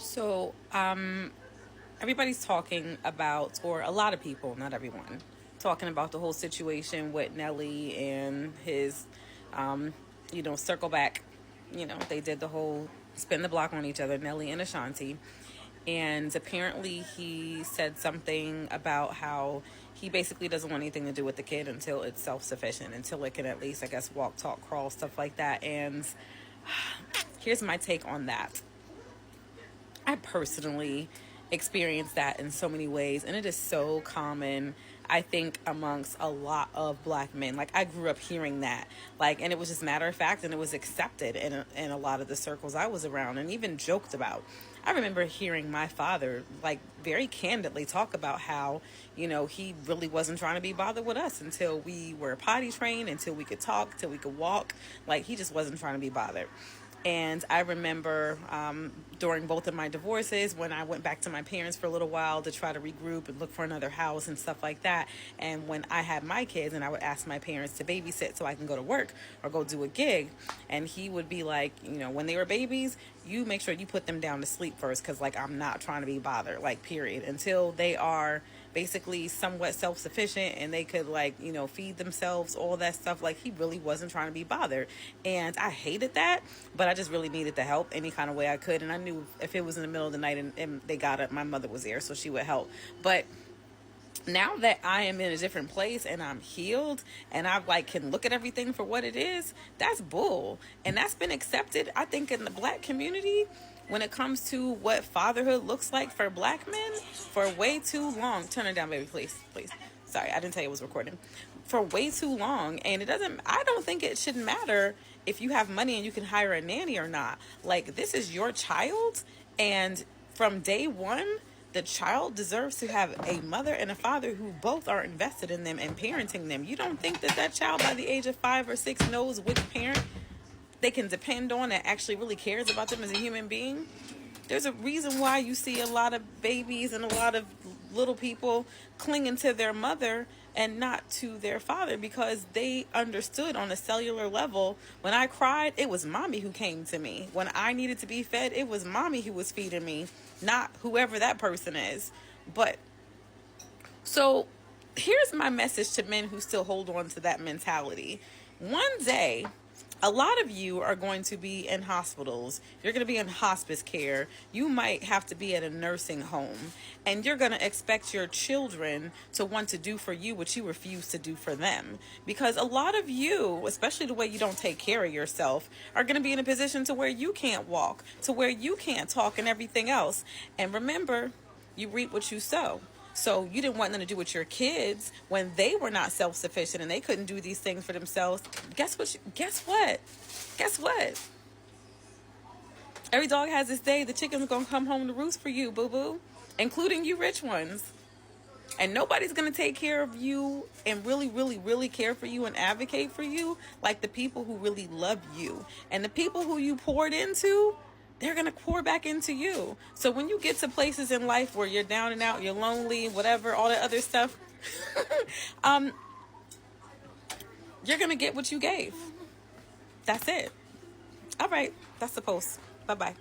So, everybody's talking about, or a lot of people, not everyone, talking about the whole situation with Nelly and his, um, circle back. They did the whole spin the block on each other, Nelly and Ashanti. And apparently he said something about how he basically doesn't want anything to do with the kid until it's self-sufficient, until it can at least, I guess, walk, talk, crawl, stuff like that. And here's my take on that. I personally experienced that in so many ways, and it is so common, I think, amongst a lot of black men. Like, I grew up hearing that, like, and it was just matter of fact, and it was accepted in a lot of the circles I was around, and even joked about. I remember hearing my father, like, very candidly talk about how, he really wasn't trying to be bothered with us until we were potty trained, until we could talk, till we could walk. Like, he just wasn't trying to be bothered. And I remember during both of my divorces, when I went back to my parents for a little while to try to regroup and look for another house and stuff like that. And when I had my kids, and I would ask my parents to babysit so I can go to work or go do a gig. And he would be like, when they were babies, you make sure you put them down to sleep first, because, like, I'm not trying to be bothered, like, period, until they are basically somewhat self-sufficient and they could, like, feed themselves, all that stuff. Like, he really wasn't trying to be bothered, and I hated that, but I just really needed the help any kind of way I could. And I knew if it was in the middle of the night and they got up, my mother was there, so she would help. But now that I am in a different place and I'm healed and I, like, can look at everything for what it is, that's bull. And that's been accepted, I think, in the black community when it comes to what fatherhood looks like for black men for way too long. Turn it down, baby, please. Sorry, I didn't tell you it was recording. For way too long. And I don't think it should matter if you have money and you can hire a nanny or not. Like, this is your child, and from day one, the child deserves to have a mother and a father who both are invested in them and parenting them. You don't think that child by the age of 5 or 6 knows which parent they can depend on that actually really cares about them as a human being? There's a reason why you see a lot of babies and a lot of little people clinging to their mother and not to their father, because they understood on a cellular level. When I cried, it was mommy who came to me. When I needed to be fed, it was mommy who was feeding me, not whoever that person is. But so here's my message to men who still hold on to that mentality. One day, a lot of you are going to be in hospitals. You're going to be in hospice care. You might have to be at a nursing home. And you're going to expect your children to want to do for you what you refuse to do for them. Because a lot of you, especially the way you don't take care of yourself, are going to be in a position to where you can't walk, to where you can't talk and everything else. And remember, you reap what you sow. So you didn't want them to do with your kids when they were not self-sufficient and they couldn't do these things for themselves. Guess what? Every dog has its day. The chicken's going to come home to roost for you, boo-boo, including you rich ones. And nobody's going to take care of you and really, really, really care for you and advocate for you like the people who really love you. And the people who you poured into, they're going to pour back into you. So when you get to places in life where you're down and out, you're lonely, whatever, all that other stuff, you're going to get what you gave. That's it. All right. That's the post. Bye-bye.